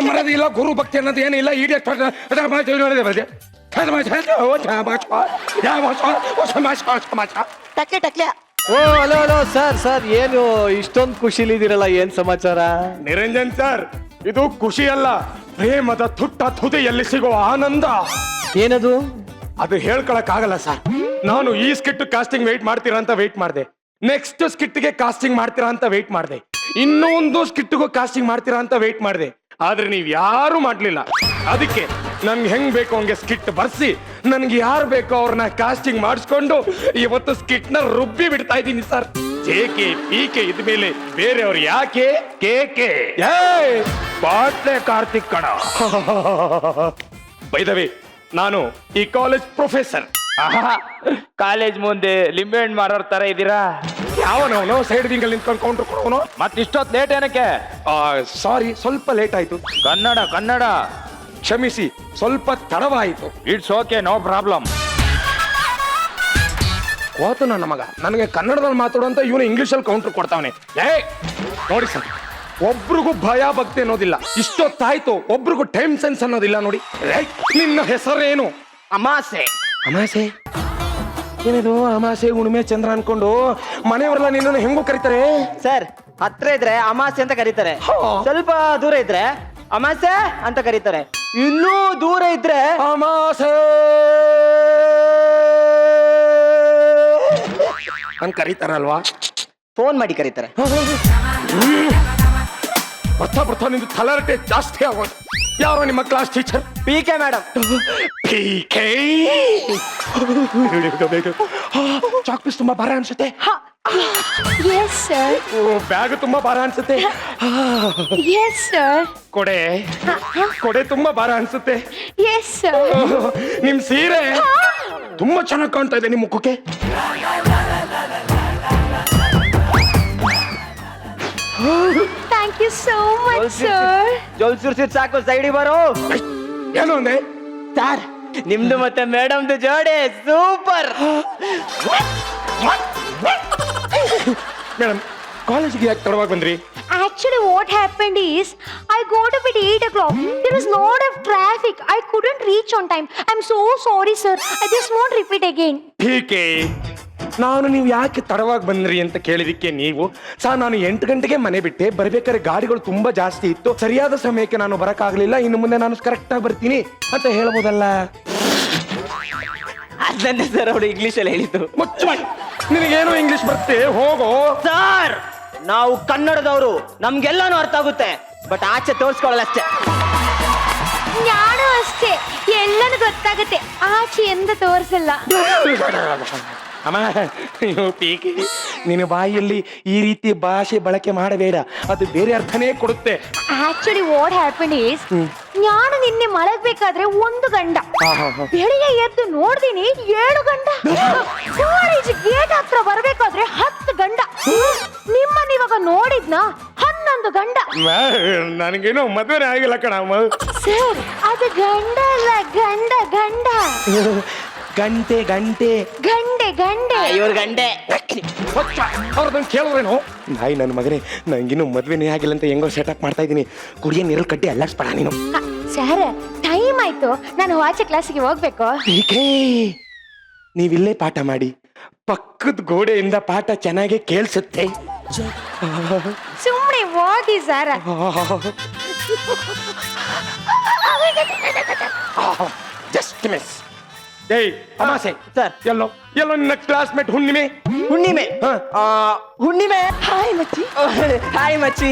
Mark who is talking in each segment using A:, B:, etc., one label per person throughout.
A: ಮರದಿ ಇಲ್ಲ, ಗುರು ಭಕ್ತಿ ಅನ್ನೋದು ಏನಿಲ್ಲ. ಇಡಿಯಟ್
B: ಟಕ್ಲೆ
C: ಓ ಹಲೋ ಹಲೋ ಸರ್ ಏನು ಇಷ್ಟೊಂದು ಖುಷಿಲಿದ್ದೀರಲ್ಲ, ಏನ್ ಸಮಾಚಾರ?
A: ನಿರಂಜನ್ ಸರ್, ಇದು ಖುಷಿ ಅಲ್ಲ, ಪ್ರೇಮದ ತುಟ್ಟ ತುದಿಯಲ್ಲಿ ಸಿಗುವ ಆನಂದ.
C: ಏನದು?
A: ಅದು ಹೇಳ್ಕೊಳಕ್ ಆಗಲ್ಲ ಸರ್. ನಾನು ಈ ಸ್ಕಿಟ್ ಕಾಸ್ಟಿಂಗ್ ವೇಟ್ ಮಾಡ್ತೀರಾ ಅಂತ ವೇಟ್ ಮಾಡಿದೆ. ನೆಕ್ಸ್ಟ್ ಸ್ಕಿಟ್ಗೆ ಕಾಸ್ಟಿಂಗ್ ಮಾಡ್ತೀರಾ ಅಂತ ವೇಟ್ ಮಾಡಿದೆ. ಇನ್ನೊಂದು ಸ್ಕಿಟ್ಗೂ ಕಾಸ್ಟಿಂಗ್ ಮಾಡ್ತೀರಾ ಅಂತ ವೇಟ್ ಮಾಡಿದೆ. ಆದ್ರೆ ನೀವ್ ಯಾರು ಮಾಡ್ಲಿಲ್ಲ. ಅದಕ್ಕೆ ನನ್ಗೆ ಹೆಂಗ್ ಬೇಕು ಹಂಗೆ ಸ್ಕಿಟ್ ಬರ್ಸಿ, ನನ್ಗೆ ಯಾರು ಬೇಕೋ ಅವ್ರನ್ನ ಕಾಸ್ಟಿಂಗ್ ಮಾಡಿಸ್ಕೊಂಡು ಇವತ್ತು ಸ್ಕಿಟ್ ನ ರುಬ್ಬಿ ಬಿಡ್ತಾ ಇದ್ದೀನಿ ಸರ್. ಜೇಕೆ ಪೀಕೆ ಇದ್ಮೇಲೆ ಬೇರೆಯವ್ರು ಯಾಕೆ? ಕೇಕೆ ಬಾಟ್ಲೆ ಕಾರ್ತಿಕ್ ಕಣ. ಬೈದವೆ, ನಾನು ಈ ಕಾಲೇಜ್ ಪ್ರೊಫೆಸರ್.
D: ಕಾಲೇಜ್ ಮುಂದೆ ಲಿಂಬೆಹಣ್ಣು ಮಾರೋರ್ ತರ ಇದ್ದೀರಾ?
A: ಯಾವನವನು ಸೈಡ್ ವಿಂಗಲ್ಲಿ ನಿಂತ್ಕೊಂಡು ಕೌಂಟರ್ ಕೊಡೋನು.
D: ಮತ್ ಇಷ್ಟೊತ್ತು ಲೇಟ್ ಏನಕ್ಕೆ?
A: ಸಾರಿ, ಸ್ವಲ್ಪ ಲೇಟ್ ಆಯ್ತು.
D: ಕನ್ನಡ
A: ಕ್ಷಮಿಸಿ, ಸ್ವಲ್ಪ ತಡವಾಯಿತು.
D: It's okay, no problem.
A: ಹೋತು ನನ್ನ ಮಗ, ನನಗೆ ಕನ್ನಡದಲ್ಲಿ ಮಾತಾಡುವಂತ ಇವನು ಇಂಗ್ಲಿಷಲ್ಲಿ ಕೌಂಟರ್ ಕೊಡ್ತಾವನೆ. ನೋಡಿ ಸರ್, ಒಬ್ರಿಗೂ ಭಯ ಭಕ್ತಿ ಅನ್ನೋದಿಲ್ಲ. ಇಷ್ಟೊತ್ತಾಯ್ತು, ಒಬ್ರಿಗೂ ಟೈಮ್ ಸೆನ್ಸ್ ಅನ್ನೋದಿಲ್ಲ ನೋಡಿ. ನಿನ್ನ ಹೆಸರೇನು?
B: ಅಮಾಸೆ.
A: ಅಮಾಸೆ? ಏನಿದು ಅಮಾಸೆ ಹುಣ್ಣಿಮೆ ಚಂದ್ರ ಅನ್ಕೊಂಡು ಮನೆಯವರೆಲ್ಲ ನಿನ್ನನ್ನು ಹೆಂಗೋ ಕರೀತಾರೆ
B: ಸರ್? ಹತ್ರ ಇದ್ರೆ ಅಮಾಸೆ ಅಂತ ಕರೀತಾರೆ, ಸ್ವಲ್ಪ ದೂರ ಇದ್ರೆ ಅಮಾಸೆ ಅಂತ ಕರೀತಾರೆ, ಇನ್ನೂ ದೂರ ಇದ್ರೆ
A: ಅಮಾಸೆ ಅಂತ ಕರೀತಾರಲ್ವಾ?
B: ಫೋನ್ ಮಾಡಿ ಕರೀತಾರೆ.
A: ಬರ್ತಾ ನಿಂದು ತಲಾರಟೆ ಜಾಸ್ತಿ ಆಗೋದು. ಯಾರೋ ನಿಮ್ಮ class teacher?
B: PK madam.
A: Chocolates ತುಂಬಾ ಭಾರ ಅನ್ಸುತ್ತೆ.
E: Yes, sir.
A: ಬ್ಯಾಗ್ ತುಂಬಾ ಭಾರ ಅನ್ಸುತ್ತೆ.
E: Yes, sir.
A: ಕೊಡೆ ತುಂಬಾ ಭಾರ ಅನ್ಸುತ್ತೆ.
E: Yes, sir.
A: ನಿಮ್ ಸೀರೆ ತುಂಬಾ ಚೆನ್ನಾಗಿ ಕಾಣ್ತಾ ಇದೆ ನಿಮ್ ಮುಖಕ್ಕೆ.
E: Thank you so much, sir.
B: ಜೋಲ್ ಸುರ್ಸಿರ್ ಸಾಕು, ಸೈಡಿ ಬರೋ.
A: ಏನು ಅಂದೆ?
B: ಸರ್, ನಿಮ್ದು ಮತ್ತೆ ಮೇಡಮ್ದು ಜೋಡಿ ಸೂಪರ್.
A: ಮೇಡಮ್, ಕಾಲೇಜಿಗೆ ಯಾಕೆ ತಡವಾಗಿ ಬಂದ್ರಿ?
E: Actually, what happened is, I got up at 8 o'clock. There was lot of traffic. I couldn't reach on time. I'm so sorry, sir. I just won't repeat again.
A: ಟೀಕೆ, ನಾನು ನೀವು ಯಾಕೆ ತಡವಾಗಿ ಬಂದ್ರಿ ಅಂತ ಕೇಳಿದಕ್ಕೆ ನೀವು ನಾನು 8 ಗಂಟೆಗೆ ಮನೆ ಬಿಟ್ಟೆ. ಬರ್ಬೇಕಾದ್ರೆ ಗಾಡಿಗಳು ತುಂಬಾ ಜಾಸ್ತಿ ಇತ್ತು, ಸರಿಯಾದ ಸಮಯಕ್ಕೆ ನಾನು ಬರಕ್ಕಾಗ್ಲಿಲ್ಲ. ಇನ್ನು ಮುಂದೆ ನಾನು ಕರೆಕ್ಟ್ ಆಗಿ ಬರ್ತೀನಿ ಅಂತ ಹೇಳ್ಬೋದಲ್ಲ?
B: ಅದನ್ನೇ ಸರ್ ಅವರು ಇಂಗ್ಲಿಷ್ ಅಲ್ಲಿ ಹೇಳಿದ್ದು.
A: ಮುಚ್ಚ, ನಿನಗೇನು ಇಂಗ್ಲಿಷ್ ಬರ್ತೆ? ಹೋಗೋ.
B: ಸರ್, ನಾವು ಕನ್ನಡದವರು, ನಮ್ಗೆಲ್ಲಾನು ಅರ್ಥ ಆಗುತ್ತೆ, ಬಟ್ ಆಚೆ ತೋರ್ಸ್ಕೊಳ್ಳಲ್ಲ ಅಷ್ಟೇ.
E: ನಾನು ಅಷ್ಟೇ, ಎಲ್ಲನೂ ಗೊತ್ತಾಗುತ್ತೆ, ಆಚೆ ಎಂದ ತೋರಿಸಲ್ಲ.
A: ಅಮ್ಮ, ಪೀಕೆ, ನಿನ್ನ ಬಾಯಿಯಲ್ಲಿ ಈ ರೀತಿ ಭಾಷೆ ಬಳಕೆ ಮಾಡಬೇಡ, ಅದು ಬೇರೆ ಅರ್ಥನೇ ಕೊಡುತ್ತೆ.
E: Actually, what happened is, ನಾನು ನಿನ್ನೆ ಮಲಗಬೇಕಾದ್ರೆ 1 ಗಂಡ, ಬೆಳಿಗ್ಗೆ ಎದ್ದು ನೋಡ್ತೀನಿ 7 ಗಂಡ, ಕಾಲೇಜ್ ಗೇಟ್ ಹತ್ರ ಬರ್ಬೇಕಾದ್ರೆ 10 ಗಂಡ, ನಿಮ್ಮನ್ನಿವಾಗ ನೋಡಿದ್ನ 11 ಗಂಡ.
A: ನನಗೇನೋ ಮದುವೆ ಆಗಿಲ್ಲ ಕಣಮ್ಮ.
E: ಸರ್, ಅದು ಗಂಡ ಅಲ್ಲ, ಗಂಡ.
A: ಗಂಟೆ
E: ಗಂಡೆ.
B: ಇವ್ರ ಗಂಡೆ.
A: ಅವ್ರದನ್ನು ಕೇಳೋರೇನು? ನಾಯಿ ನನ್ನ ಮಗನೇ, ನಂಗಿನ್ನೂ ಮದ್ವೆನೇ ಆಗಿಲ್ಲ ಅಂತ ಹೆಂಗೋ ಸೆಟಪ್ ಮಾಡ್ತಾ ಇದ್ದೀನಿ. ಕುಡಿಯ ನೀರಲ್ಲಿ ಕಟ್ಟಿ ಅಲ್ಲಾಡ್ಸ್ಬೇಡ ನೀನು.
E: ಸರ್, ಟೈಮ್ ಆಯ್ತು, ನಾನು ಆಚೆ ಕ್ಲಾಸಿಗೆ ಹೋಗ್ಬೇಕು.
A: ನೀವಿಲ್ಲೇ ಪಾಠ ಮಾಡಿ, ಪಕ್ಕದ ಗೋಡೆಯಿಂದ ಪಾಠ ಚೆನ್ನಾಗಿ ಕೇಳಿಸುತ್ತೆ.
E: ಸುಮ್ಮನೆ ಹೋಗಿ ಸರ್.
A: Just miss. ಏಯ್ ಅಮಾಸೆ
B: ಸರ್,
A: ಎಲ್ಲೋ ನಿನ್ನ ಕ್ಲಾಸ್ಮೇಟ್ ಹುಣ್ಣಿಮೆ.
B: ಹುಣ್ಣಿಮೆ. ಹಾಯ್ ಮಚ್ಚಿ.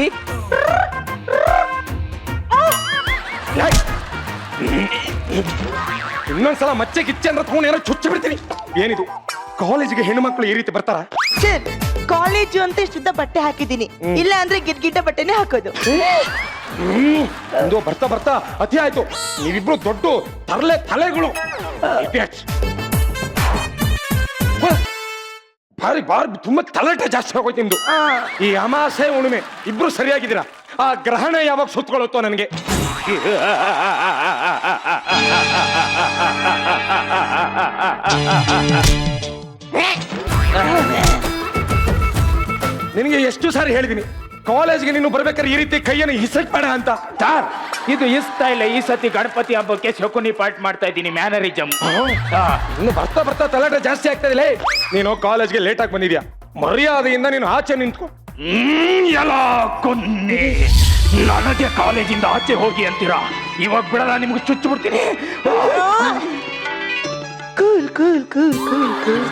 A: ಇನ್ನೊಂದ್ಸಲ ಮಚ್ಚೆ ಗಿಚ್ಚೆ ಅಂದ್ರೆ ತಗೊಂಡು ಏನೋ ಚುಚ್ಚಿ ಬಿಡ್ತೀನಿ. ಏನಿದು, ಕಾಲೇಜಿಗೆ ಹೆಣ್ಣು ಮಕ್ಕಳು ಈ ರೀತಿ ಬರ್ತಾರ?
F: ಸರ್, ಕಾಲೇಜು ಅಂತ ಶುದ್ಧ ಬಟ್ಟೆ ಹಾಕಿದ್ದೀನಿ, ಇಲ್ಲ ಅಂದ್ರೆ ಗಿಡ್ಗಿಡ್ಡ ಬಟ್ಟೆನೆ ಹಾಕೋದು.
A: ಒಂದು ಬರ್ತಾ ಅತಿ ಆಯ್ತು. ನೀವಿಬ್ರು ದೊಡ್ಡ ತಲೆಗಳು. ಬಾರಿ ತುಂಬಾ ತಲೆಟ ಜಾಸ್ತಿ ಆಗೋಯ್ತು ನಿಮ್ದು. ಈ ಅಮಾಸೆ ಹುಣ್ಣಿಮೆ ಇಬ್ರು ಸರಿಯಾಗಿದ್ದೀರಾ. ಆ ಗ್ರಹಣ ಯಾವಾಗ ಸುತ್ತಕೊಳ್ಳುತ್ತೋ ನನಗೆ. ನಿನಗೆ ಎಷ್ಟು ಸಾರಿ ಹೇಳಿದೀನಿ, ಕಾಲೇಜ್ಗೆ ನೀನು ಬರ್ಬೇಕಾದ್ರೆ ಈ ರೀತಿ ಕೈಯನ್ನು ಹಿಸಕ್ ಬೇಡ ಅಂತ.
D: ಸರ್ ಇದು ಇಸ್ತಾ ಇಲ್ಲ. ಈ ಸತಿ ಗಣಪತಿ ಹಬ್ಬಕ್ಕೆ ಶಕುನಿ ಪಾಠ ಮಾಡ್ತಾ ಇದ್ದೀನಿ, ಮ್ಯಾನರಿಸಮ್.
A: ಇನ್ನು ಬರ್ತಾ ಬರ್ತಾ ತಲಾಟೆ ಜಾಸ್ತಿ ಆಗ್ತಾ ಇದೆ. ನೀನು ಕಾಲೇಜ್ಗೆ ಲೇಟ್ ಆಗಿ ಬಂದಿದ್ಯಾ, ಮರ್ಯಾದೆಯಿಂದ ನೀನು ಆಚೆ ನಿಂತ್ಕೊ.
D: ಎಲ್ಲ ಕೊನ್ನೆ ನನಗೆ ಕಾಲೇಜಿಂದ ಆಚೆ ಹೋಗಿ ಅಂತೀರಾ? ಇವಾಗ ಬಿಡಲ್ಲ, ನಿಮ್ಗೆ ಚುಚ್ಚು ಬಿಡ್ತೀನಿ.
F: Cool cool cool cool cool.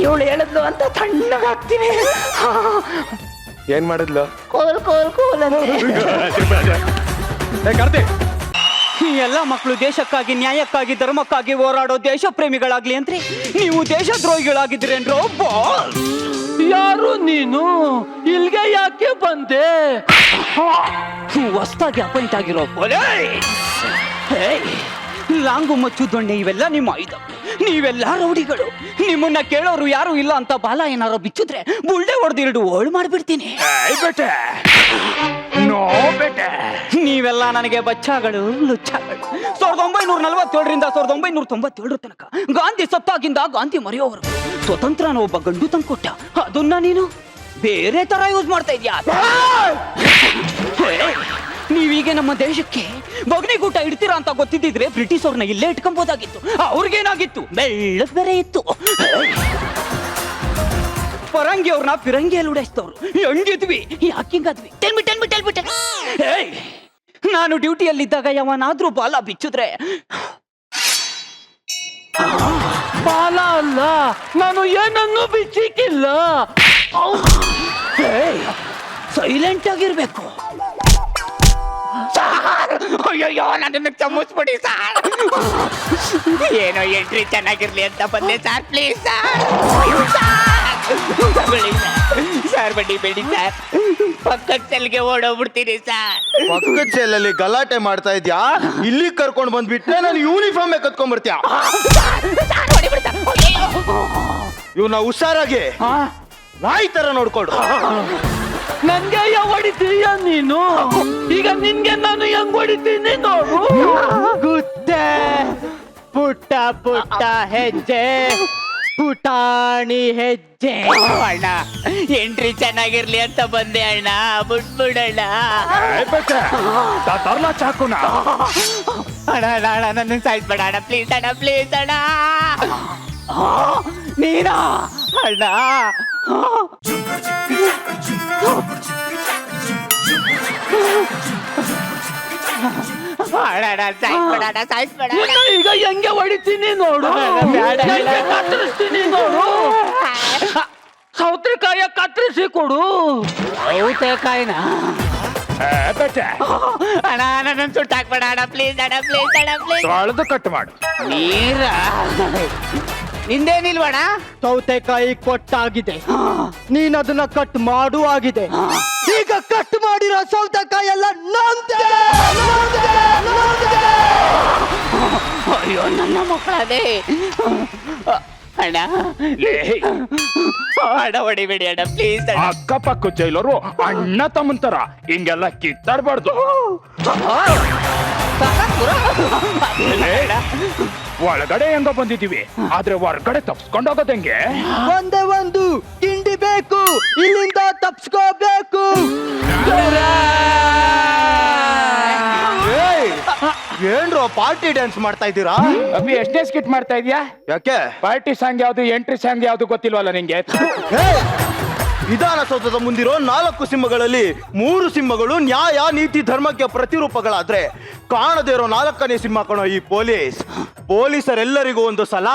D: ಇವಳು ಹೇಳಿದ್ಲು ಅಂತ ತಣ್ಣಗಾಗ್ತೀನಿ.
A: ಏನ್ ಮಾಡಿದ್ಲು?
F: ಕೂಲ್ ಕೂಲ್ ಕೂಲ್ ಅಂತ.
A: ಕಾರ್ತಿ,
G: ಈ ಎಲ್ಲ ಮಕ್ಕಳು ದೇಶಕ್ಕಾಗಿ, ನ್ಯಾಯಕ್ಕಾಗಿ, ಧರ್ಮಕ್ಕಾಗಿ ಹೋರಾಡೋ ದೇಶ ಪ್ರೇಮಿಗಳಾಗ್ಲಿ ಅಂತ್ರಿ ನೀವು ದೇಶದ್ರೋಹಿಗಳಾಗಿದ್ದೀರೇನ್ರೋ?
C: ಯಾರು ನೀನು? ಇಲ್ಗೆ ಯಾಕೆ ಬಂದೆ?
G: ಹೊಸ್ದಾಗಿ ಅಪಾಯಿಂಟ್ ಆಗಿರೋ ಲಾಂಗು ಮಚ್ಚು ದೊಣ್ಣೆ ಇವೆಲ್ಲ ನಿಮ್ಮ ಆಯುಧ. ನೀವೆಲ್ಲ ರೌಡಿಗಳು. ನಿಮ್ಮನ್ನ ಕೇಳೋರು ಯಾರು ಇಲ್ಲ ಅಂತ ಬಾಲ ಏನಾರೋ ಬಿಚ್ಚಿದ್ರೆ ಬುಲ್ಡೆ ಹೊಡೆದಿರಡು ಓಳು ಮಾಡ್ಬಿಡ್ತೀನಿ.
D: ನೋ ಬೇಟೆ,
G: ನೀವೆಲ್ಲ ನನಗೆ ಬಚ್ಚಾಗಳು, ಲುಚ್ಚಾಗಳು. 1947ರಿಂದ 1997 ತನಕ ಗಾಂಧಿ ಸತ್ತಾಗಿಂದ ಗಾಂಧಿ ಮರೆಯೋವರು ಸ್ವತಂತ್ರನ ಒಬ್ಬ ಗಂಡು ತಂದ್ಕೊಟ್ಟ. ಅದನ್ನ ನೀನು ಬೇರೆ ತರ ಯೂಸ್ ಮಾಡ್ತಾ ಇದ್ಯಾ? ನೀವೀಗ ನಮ್ಮ ದೇಶಕ್ಕೆ ಬಗ್ನಿಗೂಟ ಇಡ್ತೀರಾ ಅಂತ ಗೊತ್ತಿದ್ದಿದ್ರೆ ಬ್ರಿಟಿಷ್ ಅವ್ರನ್ನ ಇಲ್ಲೇ ಇಟ್ಕೊಂಬೋದಾಗಿತ್ತು. ಅವ್ರಿಗೇನಾಗಿತ್ತು? ಬೆಳ್ಳಕ್ ಬೇರೆ ಇತ್ತು. ಪರಂಗಿ ಅವ್ರನ್ನ ಫಿರಂಗಿಯಲ್ಲಿ ಉಡಾಯಿಸ್ತವ್ರು. ಹೆಂಗಿದ್ವಿ? ಯಾಕಿಂಗಾದ್ವಿ? ನಾನು ಡ್ಯೂಟಿಯಲ್ಲಿದ್ದಾಗ ಯಾವನಾದ್ರೂ ಬಾಲ ಬಿಚ್ಚಿದ್ರೆ
C: ಬಾಲ ಅಲ್ಲ, ನಾನು ಏನನ್ನೂ ಬಿಚ್ಚಿಕ್ಕಿಲ್ಲ.
G: ಸೈಲೆಂಟ್ ಆಗಿರ್ಬೇಕು.
D: ಅಯ್ಯೋ ನನ್ನನ್ನು ಕ್ಷಮಿಸ್ಬಿಡಿ ಸರ್. ಏನೋ ಎಂಟ್ರಿ ಚೆನ್ನಾಗಿರ್ಲಿ ಅಂತ ಬಂದೆ ಸರ್. ಪ್ಲೀಸ್ ಸರ್ ಬಡ್ಡಿ ಬೇಡಿ ಸರ್. ಪಕ್ಕದ ಸೆಲ್ಗೆ ಓಡೋಗ್ಬಿಡ್ತೀನಿ ಸರ್.
H: ಪಕ್ಕದ ಸೆಲ್ಲಲ್ಲಿ ಗಲಾಟೆ ಮಾಡ್ತಾ ಇದ್ಯಾ? ಇಲ್ಲಿ ಕರ್ಕೊಂಡು ಬಂದ್ಬಿಟ್ರೆ ನಾನು ಯೂನಿಫಾರ್ಮ್ ಕತ್ಕೊಂಡ್ ಬರ್ತೀಯ. ಇವ್ನ ಹುಷಾರಾಗಿ ನಾಯಿ ತರ ನೋಡ್ಕೊಡು.
C: ನನ್ಗೆ ಯಾವ ಹೊಡಿತೀಯ ನೀನು? ಈಗ ನಿನ್ಗೆ ನಾನು ಹೆಂಗ್ ಹೊಡಿತೀನಿ ನೋಡು.
B: ಗುತ್ತೆ ಪುಟ್ಟ ಪುಟ್ಟ ಹೆಜ್ಜೆ, ಪುಟಾಣಿ ಹೆಜ್ಜೆ.
D: ಅಣ್ಣ ಎಂಟ್ರಿ ಚೆನ್ನಾಗಿರ್ಲಿ ಅಂತ ಬಂದೆ ಅಣ್ಣ, ಬಿಟ್ಬಿಡಣ್ಣ. ತರ್ಲ ಚಾಕುನ ಅಣ್ಣ ಅಣ್ಣ ನನ್ನ ಸಾಯಿಸ್ಬೇಡ ಅಣ್ಣ, ಪ್ಲೀಸ್ ಅಣ್ಣ, ಪ್ಲೀಸ್ ಅಣ್ಣ.
G: ನೀನಾ ಅಣ್ಣ?
D: ಅಣ್ಣ ಸಾಯಿಸ್ಬೇಡ ಅಣ್ಣ, ಸಾಯಿಸ್ಬೇಡ ಅಣ್ಣ.
C: ನಿನ್ನ ಈಗ ಹೆಂಗೆ ಹೊಡಿತೀನಿ ನೋಡು. ಹೆಂಗೆ ಕತ್ತರಿಸ್ತೀನಿ ನೋಡು. ಸೌತೆಕಾಯ ಕತ್ತರಿಸಿ ಕೊಡು.
G: ಸೌತೆಕಾಯಿನ
D: ಅಣ್ಣ ನನ್ನ ಸುಟ್ಟಾಕ್ಬೇಡ ಅಣ್ಣ, ಪ್ಲೀಸ್ ಅಣ್ಣ, ಪ್ಲೀಸ್ ಅಣ್ಣ, ಪ್ಲೀಸ್.
A: ತೊಳೆದು ಕಟ್ ಮಾಡು.
G: ನೀರ
B: ನಿಂದೇನಿಲ್ವಣ? ಸೌತೆಕಾಯಿ ಕೊಟ್ಟಾಗಿದೆ, ನೀನ್ ಅದನ್ನ ಕಟ್ ಮಾಡು ಆಗಿದೆ. ಈಗ ಕಟ್ ಮಾಡಿರೋ ಸೌತೆಕಾಯಿ ಎಲ್ಲ ನಂದೇ.
D: ಅಯ್ಯೋ ನನ್ನ ಮಕ್ಕಳದೇ. ಅಣ್ಣ ಅಣ್ಣ ಹೊಡಿಬೇಡಿ ಅಣ್ಣ, ಪ್ಲೀಸ್ ಅಣ್ಣ.
I: ಅಕ್ಕಪಕ್ಕ ಜೈಲರು ಅಣ್ಣ ತಮ್ಮಂತರ ಹಿಂಗೆಲ್ಲ ಕಿತ್ತಾಡ್ಬಾರ್ದು. ಒಳಗಡೆ ಹೆಂಗ ಬಂದಿದೀವಿ, ಆದ್ರೆ ಹೊರಗಡೆ ತಪ್ಸ್ಕೊಂಡೋಗೋದ್ ಹೆಂಗೆ?
B: ಒಂದೇ ಒಂದು ತಿಂಡಿ ಬೇಕು, ಇಲ್ಲಿಂದ ತಪ್ಸ್ಕೋಬೇಕು.
H: ಏನ್ರೋ ಪಾರ್ಟಿ ಡ್ಯಾನ್ಸ್ ಮಾಡ್ತಾ ಇದ್ದೀರಾ?
I: ಅಭಿ ಎಷ್ಟೇ ಸ್ಕಿಟ್ ಮಾಡ್ತಾ ಇದೀಯಾ?
H: ಯಾಕೆ?
I: ಪಾರ್ಟಿ ಸಾಂಗ್ ಯಾವ್ದು, ಎಂಟ್ರಿ ಸಾಂಗ್ ಯಾವ್ದು ಗೊತ್ತಿಲ್ವಲ್ಲ ನಿಂಗೆ?
H: ವಿಧಾನಸೌಧದ ಮುಂದಿರೋ 4 ಸಿಂಹಗಳಲ್ಲಿ 3 ಸಿಂಹಗಳು ನ್ಯಾಯ ನೀತಿ ಧರ್ಮಕ್ಕೆ ಪ್ರತಿರೂಪಗಳಾದ್ರೆ ಕಾಣದೇ ಇರೋ 4ನೇ ಸಿಂಹ ಕಣೋ ಈ ಪೊಲೀಸರೆಲ್ಲರಿಗೂ ಒಂದು ಸಲ.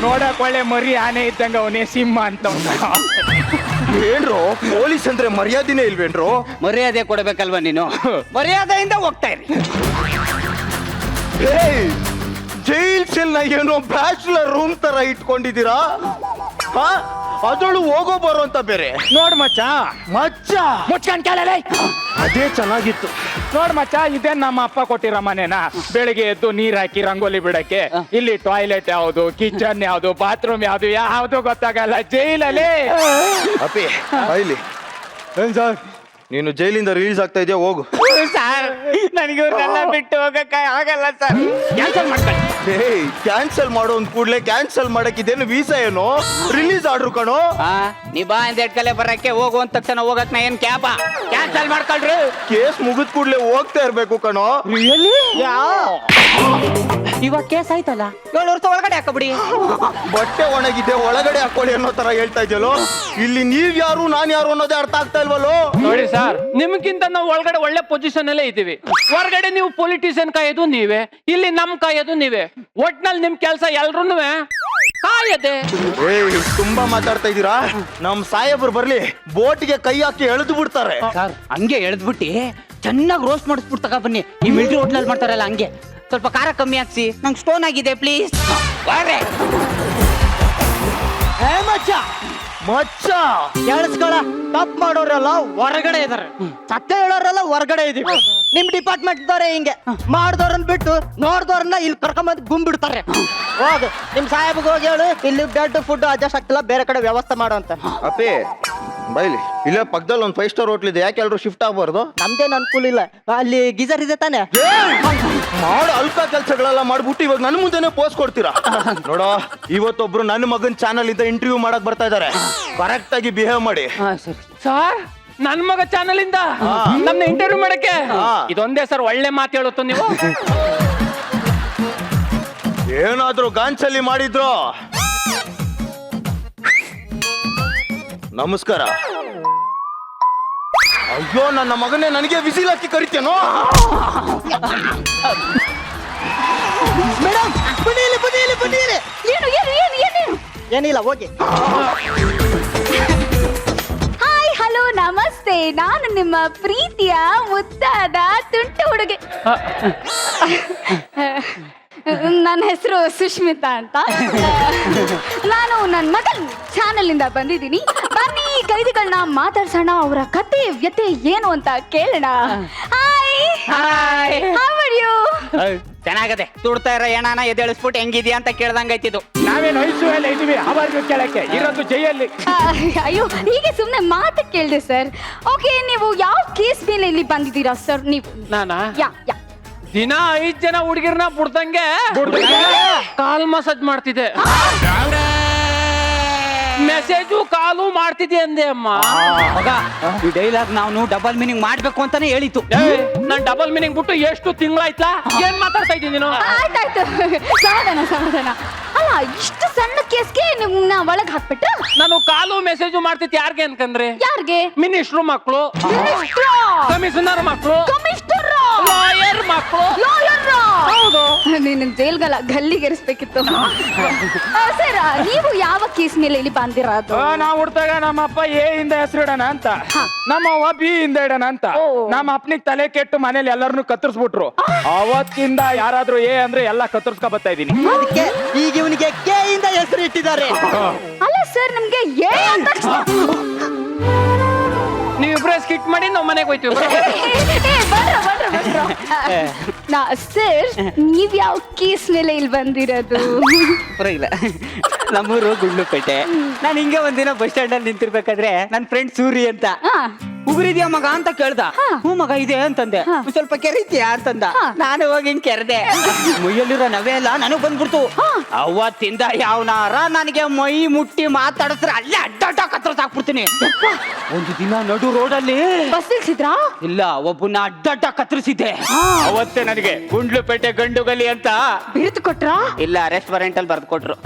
I: ನೋಡಕ್ ಒಳ್ಳೆ ಮರಿ ಆನೆ ಇದ್ದಂಗ ಅವನೇ ಸಿಂಹ ಅಂತ.
H: ಏನ್ರೋ ಪೊಲೀಸ್ ಅಂದ್ರೆ ಮರ್ಯಾದೆನೇ ಇಲ್ವೇನ್ರೋ?
G: ಮರ್ಯಾದೆ ಕೊಡಬೇಕಲ್ವಾ ನೀನು? ಮರ್ಯಾದೆಯಿಂದ ಹೋಗ್ತಾ ಇರಿ.
H: ಜೈಲ್ ಸೆಲ್ ನ ಏನೋ ಬ್ಯಾಚುಲರ್ ರೂಮ್ ತರ ಇಟ್ಕೊಂಡಿದ್ದೀರಾ? ಅದಳು ಹೋಗೋ ಬರೋ ಅಂತ ಬೇರೆ.
I: ನೋಡ್ ಮಚ್ಚ, ಮುಚ್ಕೊಂಡ್ ಕೇಳಲೇ.
H: ಅದೇ ಚೆನ್ನಾಗಿತ್ತು.
I: ನೋಡ್ ಮಚ್ಚ, ಇದೇ ನಮ್ಮ ಅಪ್ಪ ಕೊಟ್ಟಿರೋ ಮನೆನ. ಬೆಳಿಗ್ಗೆ ಎದ್ದು ನೀರ್ ಹಾಕಿ ರಂಗೋಲಿ ಬಿಡಕ್ಕೆ. ಇಲ್ಲಿ ಟಾಯ್ಲೆಟ್ ಯಾವ್ದು, ಕಿಚನ್ ಯಾವ್ದು, ಬಾತ್ರೂಮ್ ಯಾವ್ದು ಯಾವ್ದು ಗೊತ್ತಾಗಲ್ಲ ಜೈಲಲ್ಲಿ.
H: ಅಪ್ಪಿ ಇಲ್ಲಿ ಏನ್ ಸರ್, ನೀನು ಜೈಲಿಂದ ರಿಲೀಸ್ ಆಗ್ತಾ ಇದೆಯಾ? ಹೋಗು
D: ಸರ್ ನನಗೆ ಇವ್ರನ್ನೆಲ್ಲ ಬಿಟ್ಟು ಹೋಗಕ್ಕೆ ಆಗಲ್ಲ ಸರ್.
I: ಕ್ಯಾನ್ಸಲ್ ಮಾಡ್ಕೊಳ್ಳಿ.
H: ಕ್ಯಾನ್ಸಲ್ ಮಾಡೋ ಒಂದ್ ಕೂಡ್ಲೆ ಕ್ಯಾನ್ಸಲ್ ಮಾಡಕ್ ಇದೇನು ವೀಸಾ ಏನು ರಿಲೀಸ್ ಆರ್ಡ್ರು ಕಣೋ.
G: ನೀ ಬಾ ಅಂದ ಕಲೆ ಬರಕ್ಕೆ ಹೋಗುವಂತ ತಕ್ಷಣ ಹೋಗಕ್ ನಾ ಏನ್ ಕ್ಯಾಬ ಕ್ಯಾನ್ಸಲ್ ಮಾಡ್ಕೊಳ್ರಿ.
H: ಕೇಸ್ ಮುಗಿದ್ ಕೂಡ್ಲೆ ಹೋಗ್ತಾ ಇರ್ಬೇಕು ಕಣೋ.
G: ಇವಾಗ ಕೇಸ್ ಆಯ್ತಲ್ಲ 7 ವರ್ಷ ಒಳಗಡೆ ಹಾಕಬಿಡಿ.
H: ಬಟ್ಟೆ ಒಣಗಿದೆ ಒಳಗಡೆ ಹಾಕೊಳ್ಳಿ ಅನ್ನೋ ತರ ಹೇಳ್ತಾ ಇದೆಯಲ್ಲೋ. ಇಲ್ಲಿ ನೀವ್ ಯಾರು ನಾನ್ ಯಾರು ಅನ್ನೋದೇ ಅರ್ಥ ಆಗ್ತಾ ಇಲ್ವಲ್ಲೋ.
C: ನೋಡಿ ಸರ್, ನಿಮ್ಗಿಂತ ನಾವು ಒಳಗಡೆ ಒಳ್ಳೆ ಪೊಸಿಷನ್ ಅಲ್ಲೇ ಇದ್ದೀವಿ. ಹೊರಗಡೆ ನೀವು ಪೊಲಿಟಿಷಿಯನ್ ಕಾಯೋದು ನೀವೇ, ಇಲ್ಲಿ ನಮ್ ಕಾಯೋದು ನೀವೇ. ಒಟ್ನಲ್ಲಿ ನಿಮ್ ಕೆಲಸ ಎಲ್ರು ಕಾಯದೆ.
H: ತುಂಬಾ ಮಾತಾಡ್ತಾ ಇದೀರಾ. ನಮ್ ಸಾಹೇಬ್ರು ಬರ್ಲಿ, ಬೋಟ್ಗೆ ಕೈ ಹಾಕಿ ಎಳೆದು ಬಿಡ್ತಾರೆ.
G: ಸರ್ ಹಂಗೆ ಎಳ್ದ್ಬಿಟ್ಟಿ ಚೆನ್ನಾಗಿ ರೋಸ್ಟ್ ಮಾಡಿಸ್ಬಿಟ್ಟು ತಗೋ ಬನ್ನಿ. ಈ ಮಿಲ್ಟ್ರಿ ಹೋಟ್ಲಲ್ಲಿ ಮಾಡ್ತಾರಲ್ಲ ಹಂಗೆ. ಸ್ವಲ್ಪ ಖಾರ ಕಮ್ಮಿ ಹಾಕ್ಸಿ, ನಂಗೆ ಸ್ಟೋನ್ ಆಗಿದೆ ಪ್ಲೀಸ್.
B: ಮಚ್ಚ
H: ಮಚ್ಚ
B: ಕೇಳಿಸ್ಕೊಳ, ತಪ್ಪು ಮಾಡೋರೆಲ್ಲ ಹೊರಗಡೆ ಇದಾರೆ, ಸತ್ಯ ಹೇಳೋರೆಲ್ಲ ಹೊರಗಡೆ ಇದೀವಿ. ನಿಮ್ ಡಿಪಾರ್ಟ್ಮೆಂಟ್ ದವ್ರೆ ಹಿಂಗೆ ಮಾಡ್ದವ್ರನ್ನ ಬಿಟ್ಟು ನೋಡ್ದವ್ರನ್ನ ಇಲ್ಲಿ ಕರ್ಕೊಂಬಂದ್ ಗುಂಬಿಡ್ತಾರೆ. ಹೋಗು ನಿಮ್ ಸಾಹೇಬ್ಗೆ ಹೋಗಿ ಹೇಳು, ಇಲ್ಲಿ ಬೆಡ್ ಫುಡ್ ಅಡ್ಜಸ್ಟ್ ಆಗ್ತಿಲ್ಲ, ಬೇರೆ ಕಡೆ ವ್ಯವಸ್ಥೆ ಮಾಡು ಅಂತ.
H: ಅಪ್ಪಿ ಬೈಲಿ, ಇಲ್ಲೇ ಪಕ್ಕದಲ್ಲಿ ಒಂದು 5 ಸ್ಟಾರ್ ಹೋಟ್ಲ್ ಇದೆ, ಯಾಕೆ ಎಲ್ರು ಶಿಫ್ಟ್ ಆಗ್ಬಾರ್ದು?
B: ನಮ್ದೇನು ಅನುಕೂಲ ಇಲ್ಲ, ಅಲ್ಲಿ ಗೀಸರ್ ಇದೆ ತಾನೆ.
H: ಮಾಡೋ ಅಲ್ಪ ಕೆಲಸಗಳೆಲ್ಲ ಮಾಡ್ಬಿಟ್ಟು ಇವಾಗ ನನ್ನ ಮುಂದೆನೆ ಪೋಸ್ಟ್ ಕೊಡ್ತೀರಾ? ನೋಡೋ, ಇವತ್ತೊಬ್ರು ನನ್ನ ಮಗನ್ ಚಾನಲ್ ಇಂದ ಇಂಟರ್ವ್ಯೂ ಮಾಡಕ್ ಬರ್ತಾ ಇದಾರೆ. ಕರೆಕ್ಟ್ ಆಗಿ ಬಿಹೇವ್ ಮಾಡಿ.
C: ಸರ್ ನನ್ ಮಗ ಚಾನಲ್ ಇಂದ ನಮ್ನ ಇಂಟರ್ವ್ಯೂ ಮಾಡಕ್ಕೆ ಇದೊಂದೇ ಸರ್ ಒಳ್ಳೆ ಮಾತು ಹೇಳುತ್ತ ನೀವು.
H: ಏನಾದ್ರೂ ಗಾಂಚಲಿ ಮಾಡಿದ್ರು ನಮಸ್ಕಾರ. ಅಯ್ಯೋ ನನ್ನ ಮಗನೇ, ನನಗೆ ವಿಸಿಲ್ ಹಾಕಿ ಕರಿತೇನೋ?
B: ಮೇಡಮ್ ಬನ್ನಿಲಿ ಬನ್ನಿಲಿ ಬನ್ನಿಲಿ.
E: ಏನು ಏನು ಏನು ಏನೇನು?
B: ಏನಿಲ್ಲ ಹೋಗಿ.
E: ಹಾಯ್ ಹಲೋ ನಮಸ್ತೆ, ನಾನು ನಿಮ್ಮ ಪ್ರೀತಿಯ ಮುದ್ದಾದ ತುಂಟು ಹುಡುಗಿ. ನನ್ನ ಹೆಸರು ಸುಷ್ಮಿತಾ ಅಂತ. ನಾನು ನನ್ನ ಮಗನ್ ಚಾನೆಲ್ ಇಂದ ಬಂದಿದ್ದೀನಿ. ಬನ್ನಿ ಕೈದಿಗಳನ್ನ ಮಾತಾಡ್ಸೋಣ, ಅವರ ಕತೆ ವ್ಯತೆ ಏನು ಅಂತ ಕೇಳೋಣ. Hi, how are you?
G: ಚೆನ್ನಾಗದೆ. ತುಡ್ತಾ ಇರೋ ಏನಾನ ಎದ್ದೇಳಿಸ್ಬಿಟ್ಟು ಹೆಂಗಿದ್ಯಾ ಅಂತ ಕೇಳ್ದಂಗಾಯ್ತಿದ್ದು.
I: ನಾವೇನು ಐಸು ಇದೀವಿ, ಅವಾಗ ಕೇಳಕ್ಕೆ ಇರೋದು ಜೈಯಲ್ಲಿ.
E: ಅಯ್ಯೋ, ಹೀಗೆ ಸುಮ್ನೆ ಮಾತು ಕೇಳಿದೆ ಸರ್. ಓಕೆ, ನೀವು ಯಾವ ಕೇಸ್ ಮೇಲೆ ಇಲ್ಲಿ ಬಂದಿದ್ದೀರಾ ಸರ್? ನೀವು
C: ನಾನಾ
E: ಯಾ ಯಾ
C: ದಿನ 5 ಜನ ಹುಡುಗಿರ್ನ ಬಿಡ್ದಂಗೆ ಕಾಲ್ ಮಸಾಜ್ ಮಾಡ್ತಿದ್ದೆ. ಮೆಸೇಜು ಕಾಲು ಮಾಡ್ತಿದ್ದೆ ಅಂದೆ ಅಮ್ಮ.
G: ಮಗ, ಈ ಡೈಲಾಗ್ ನಾವು ಡಬಲ್ ಮೀನಿಂಗ್ ಮಾಡ್ಬೇಕು ಅಂತಾನೆ ಹೇಳಿತ್ತು.
C: ನಾನ್ ಡಬಲ್ ಮೀನಿಂಗ್ ಬಿಟ್ಟು ಎಷ್ಟು ತಿಂಗಳಾಯ್ತಾ? ಏನ್ ಮಾತಾಡ್ತಾ ಇದ್ದೀನಿ ನೀನು?
E: ಆಯ್ತಾಯ್ತು, ಸಮಾಧಾನ ಸಮಾಧಾನ. ಅಲ್ಲ, ಇಷ್ಟು ಸಣ್ಣ ಕೇಸ್ಗೆ ನಿಮ್ನ ಒಳಗ್ ಹಾಕ್ಬಿಟ್ಟು
C: ನಾನು ಕಾಲು ಮೆಸೇಜು ಮಾಡ್ತಿದ್ದೆ ಯಾರಿಗೆ ಅನ್ಕಂದ್ರೆ?
E: ಯಾರಿಗೆ?
C: ಮಿನಿಸ್ಟ್ರು ಮಕ್ಕಳು, ಕಮಿಷನರ್ ಮಕ್ಕಳು, ಲಾಯರ್ ಮಕ್ಕಳು. ಹೌದು.
E: ನೀನು ಜೈಲ್ಗಲ್ಲ ಗಲ್ಲಿಗೆರಿಸ್ಬೇಕಿತ್ತು. ಸರ್, ನೀವು ಯಾವ ಕೇಸ್ ಮೇಲೆ ಇಲ್ಲಿ ಬಂದಿರೋದು?
I: ನಾವು ಹುಡ್ತಾಗ ನಮ್ಮ ಅಪ್ಪ ಎ ಇಂದ ಹೆಸರು ಇಡೋಣ ಅಂತ, ನಮ್ಮ ಅವ್ವ ಬಿ ಇಂದ ಇಡೋಣ ಅಂತ. ನಮ್ಮ ಅಪ್ಪನಿಗೆ ತಲೆ ಕೆಟ್ಟು ಮನೇಲಿ ಎಲ್ಲರನ್ನು ಕತ್ತರಿಸ್ಬಿಟ್ರು. ಅವತ್ತಿಂದ ಯಾರಾದ್ರೂ ಎ ಅಂದ್ರೆ ಎಲ್ಲ ಕತ್ತರಿಸ್ಕೊ ಬರ್ತಾ ಇದೀನಿ.
B: ಅದಕ್ಕೆ ಈಗ ಇವನಿಗೆ ಕೆ ಇಂದ ಹೆಸರು ಇಟ್ಟಿದ್ದಾರೆ.
E: ಅಲ್ಲ ಸರ್, ನಿಮ್ಗೆ ಏನ್
C: ನೀವಿಬ್ರೇ ಸ್ಕಿಟ್ ಮಾಡಿ ನಾವು ಮನೆಗೆ ಹೋಯ್ತೀವಿ.
E: ಸರ್, ನೀವ್ ಯಾವ ಕೇಸ್ ಮೇಲೆ ಇಲ್ಲಿ ಬಂದಿರೋದು?
G: ಪರವಾಗಿಲ್ಲ. ನಮ್ಮೂರು ಗುಂಡ್ಲುಪೇಟೆ. ನಾನು ಹಿಂಗೆ ಒಂದಿನ ಬಸ್ ಸ್ಟ್ಯಾಂಡ್ ಅಲ್ಲಿ ನಿಂತಿರ್ಬೇಕಾದ್ರೆ ನನ್ನ ಫ್ರೆಂಡ್ ಸೂರಿ ಅಂತ ಉಗುರಿದ್ಯಾ ಮಗ ಅಂತ ಕೇಳ್ದ. ಹ್ಞೂ ಮಗ ಇದೆ ಅಂತಂದೆ. ಸ್ವಲ್ಪ ಕೆರಿತೀಯಾ ಅಂತಂದ. ನಾನು ಹೋಗಿ ಹಿಂಗ್ ಕೆರೆದೆ. ಮುಯ್ಯಲ್ಲಿರೋ ನವೆ ಎಲ್ಲ ನನಗ್ ಬಂದ್ಬಿಡ್ತು. ಅವತ್ತಿಂದ ಯಾವನಾರ ನನಗೆ ಮೈ ಮುಟ್ಟಿ ಮಾತಾಡಿಸ್ರೆ ಅಲ್ಲೇ ಅಡ್ಡ ಕತ್ತರಿಸ್ ಹಾಕ್ಬಿಡ್ತೀನಿ. ಒಂದು ದಿನ ನಡು ರೋಡಲ್ಲಿ
E: ಬಸ್ ನಿಲ್ಸಿದ್ರಾ?
G: ಇಲ್ಲ, ಒಬ್ಬನ ಅಡ್ಡ ಕತ್ತರಿಸಿದ್ದೆ. ಅವತ್ತೇ ನನಗೆ ಗುಂಡ್ಲುಪೇಟೆ ಗಂಡುಗಲಿ ಅಂತ
E: ಬಿರುದು ಕೊಟ್ರಾ?
G: ಇಲ್ಲ, ರೆಸ್ಟೋರೆಂಟ್ ಅಲ್ಲಿ ಬರ್ದು ಕೊಟ್ರು.